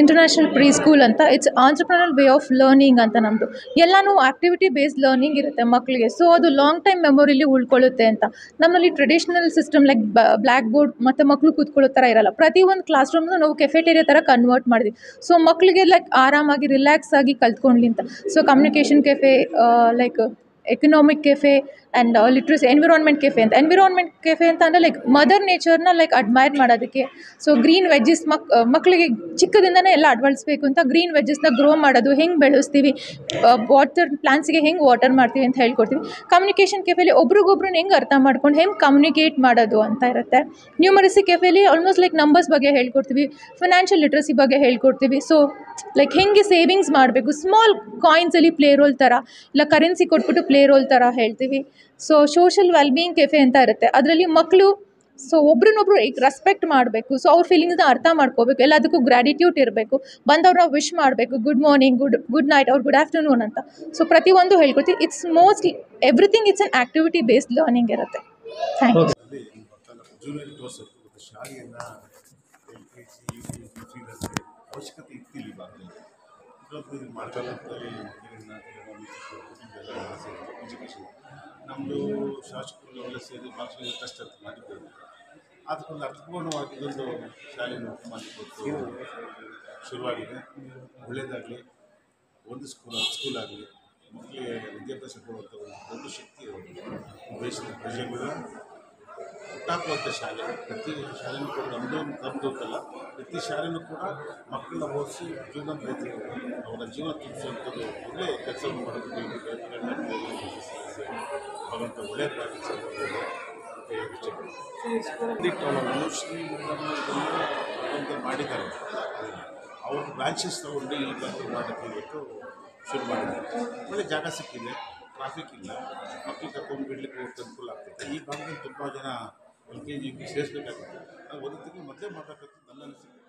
International pre school ಅಂತ it's ಆಂಟ್ರಪ್ರನಲ್ way of learning ಅಂತ ನಮ್ಮದು. ಎಲ್ಲನೂ ಆಕ್ಟಿವಿಟಿ ಬೇಸ್ಡ್ ಲರ್ನಿಂಗ್ ಇರುತ್ತೆ ಮಕ್ಕಳಿಗೆ. ಸೊ ಅದು ಲಾಂಗ್ ಟೈಮ್ ಮೆಮೊರಿಲಿ ಉಳ್ಕೊಳ್ಳುತ್ತೆ ಅಂತ. ನಮ್ಮಲ್ಲಿ traditional system like black board ಮತ್ತು ಮಕ್ಕಳು ಕೂತ್ಕೊಳ್ಳೋ ಥರ ಇರಲ್ಲ. ಪ್ರತಿಯೊಂದು ಕ್ಲಾಸ್ ರೂಮ್ನು ನಾವು ಕೆಫೆಟೇರಿಯಾ ಥರ ಕನ್ವರ್ಟ್ ಮಾಡಿದ್ವಿ. ಸೊ ಮಕ್ಕಳಿಗೆ ಲೈಕ್ ಆರಾಮಾಗಿ ರಿಲ್ಯಾಕ್ಸ್ ಆಗಿ ಕಲ್ತ್ಕೊಳ್ಳಿ ಅಂತ. So communication cafe, like economic cafe and literacy environment cafe ಅಂತ. ಎನ್ವಿರಾನ್ಮೆಂಟ್ ಕೆಫೆ ಅಂತ ಅಂದರೆ ಲೈಕ್ ಮದರ್ ನೇಚರ್ನ ಲೈಕ್ ಅಡ್ಮೈರ್ ಮಾಡೋದಕ್ಕೆ. ಸೊ ಗ್ರೀನ್ ವೆಜ್ಜಸ್ ಮಕ್ಕಳಿಗೆ ಚಿಕ್ಕದಿಂದನೇ ಎಲ್ಲ ಅಳವಡಿಸ್ಬೇಕು ಅಂತ ಗ್ರೀನ್ ವೆಜ್ಜಸ್ನ ಗ್ರೋ ಮಾಡೋದು, ಹೆಂಗೆ ಬೆಳೆಸ್ತೀವಿ, ವಾಟರ್ ಪ್ಲಾಂಟ್ಸಿಗೆ ಹೆಂಗೆ ವಾಟರ್ ಮಾಡ್ತೀವಿ ಅಂತ ಹೇಳ್ಕೊಡ್ತೀವಿ. ಕಮ್ಯುನಿಕೇಷನ್ ಕೆಫೆಲಿ ಒಬ್ರಿಗೊಬ್ರನ್ನ ಹೆಂಗೆ ಅರ್ಥ ಮಾಡ್ಕೊಂಡು ಹೆಂಗೆ ಕಮ್ಯುನಿಕೇಟ್ ಮಾಡೋದು ಅಂತ ಇರುತ್ತೆ. ನ್ಯೂಮರಸಿ ಕೆಫೆಲಿ ಆಲ್ಮೋಸ್ಟ್ ಲೈಕ್ ನಂಬರ್ಸ್ ಬಗ್ಗೆ ಹೇಳ್ಕೊಡ್ತೀವಿ, ಫಿನಾನ್ಷಿಯಲ್ ಲಿಟ್ರಸಿ ಬಗ್ಗೆ ಹೇಳ್ಕೊಡ್ತೀವಿ. ಸೊ ಲೈಕ್ ಹೆಂಗೆ ಸೇವಿಂಗ್ಸ್ ಮಾಡಬೇಕು, ಸ್ಮಾಲ್ ಕಾಯಿನ್ಸಲ್ಲಿ ಪ್ಲೇ ರೋಲ್ ಥರ, ಇಲ್ಲ ಕರೆನ್ಸಿ ಕೊಟ್ಬಿಟ್ಟು ಪ್ಲೇ ರೋಲ್ ಥರ ಹೇಳ್ತೀವಿ. ಸೊ ಸೋಷಲ್ ವೆಲ್ಬೀಯಿಂಗ್ ಕೆಫೆ ಅಂತ ಇರುತ್ತೆ. ಅದರಲ್ಲಿ ಮಕ್ಕಳು ಸೊ ಒಬ್ರನ್ನೊಬ್ರು ಈಗ ರೆಸ್ಪೆಕ್ಟ್ ಮಾಡಬೇಕು. ಸೊ ಅವ್ರ ಫೀಲಿಂಗ್ಸ್ನ ಅರ್ಥ ಮಾಡ್ಕೋಬೇಕು, ಎಲ್ಲದಕ್ಕೂ ಗ್ರ್ಯಾಟಿಟ್ಯೂಡ್ ಇರಬೇಕು, ಬಂದವ್ರನ್ನ ವಿಶ್ ಮಾಡಬೇಕು, ಗುಡ್ ಮಾರ್ನಿಂಗ್, ಗುಡ್ ನೈಟ್ ಅವ್ರ ಗುಡ್ ಆಫ್ಟರ್ನೂನ್ ಅಂತ. ಸೊ ಪ್ರತಿಯೊಂದು ಹೇಳ್ಕೊಡ್ತೀವಿ. It's mostly everything it's an activity based learning ಇರುತ್ತೆ. Thank you. ಅವಶ್ಯಕತೆ ಇತ್ತಿಲ್ಲ ಎಜುಕೇಷನ್ ನಮ್ಮದು ಶಾಸಕರು ಸೇರಿ ಭಾಷೆ ಕಷ್ಟ ಮಾಡಿದ್ದೇವೆ. ಅದಕ್ಕೊಂದು ಅರ್ಥಪೂರ್ಣವಾಗಿ ಇದೊಂದು ಶಾಲೆಯನ್ನು ಮಾಡಿಕೊಟ್ಟು ಶುರುವಾಗಿದೆ. ಒಳ್ಳೆಯದಾಗಲಿ. ಒಂದು ಸ್ಕೂಲಾಗಲಿ ಮಕ್ಕಳಿಗೆ ವಿದ್ಯಾಭ್ಯಾಸ ಕೊಡುವಂಥ ಒಂದು ದೊಡ್ಡ ಶಕ್ತಿ ದೇಶದ ಪ್ರಜೆಗಳು ಹುಟ್ಟಾಕುವಂಥ ಶಾಲೆ. ಪ್ರತಿ ಶಾಲೆಯೂ ಕೂಡ ನಮ್ಮದು ಅಂತಲ್ಲ, ಪ್ರತಿ ಶಾಲೆಯೂ ಕೂಡ ಮಕ್ಕಳನ್ನ ಓದಿಸಿ ಜೀವನ ಪ್ರತಿ ಅವರ ಜೀವನ ತುಂಬಿಸುವಂಥದ್ದು ಒಳ್ಳೆಯ ಕೆಲಸವನ್ನು ಮಾಡೋದಕ್ಕೆ ಭಗವಂತ ಒಳ್ಳೆಯ ಮಾಡಿದ್ದಾರೆ. ಅವ್ರ ಬ್ರಾಂಚಸ್ ತಗೊಂಡು ಈ ಮಾಡೋಕ್ಕೆ ಇವತ್ತು ಶುರು ಮಾಡಿದ್ದಾರೆ. ಒಳ್ಳೆ ಜಾಗ ಸಿಕ್ಕಿದೆ, ಟ್ರಾಫಿಕ್ ಇಲ್ಲ, ಮಕ್ಕಳು ಕರ್ಕೊಂಡು ಬಿಡಲಿಕ್ಕೆ ಹೋಗ್ತಾ ಅನುಕೂಲ ಆಗ್ತದೆ. ಈ ಭಾಗದಲ್ಲಿ ತುಂಬ ಜನ LKG ಸೇರಿಸಬೇಕಾಗುತ್ತೆ. ನಾವು ಒಂದು ತಿಂಗಳು ಮೊದಲೇ ಮಾಡಬೇಕಂತ ನನ್ನ ಅನಿಸಿಕೆ.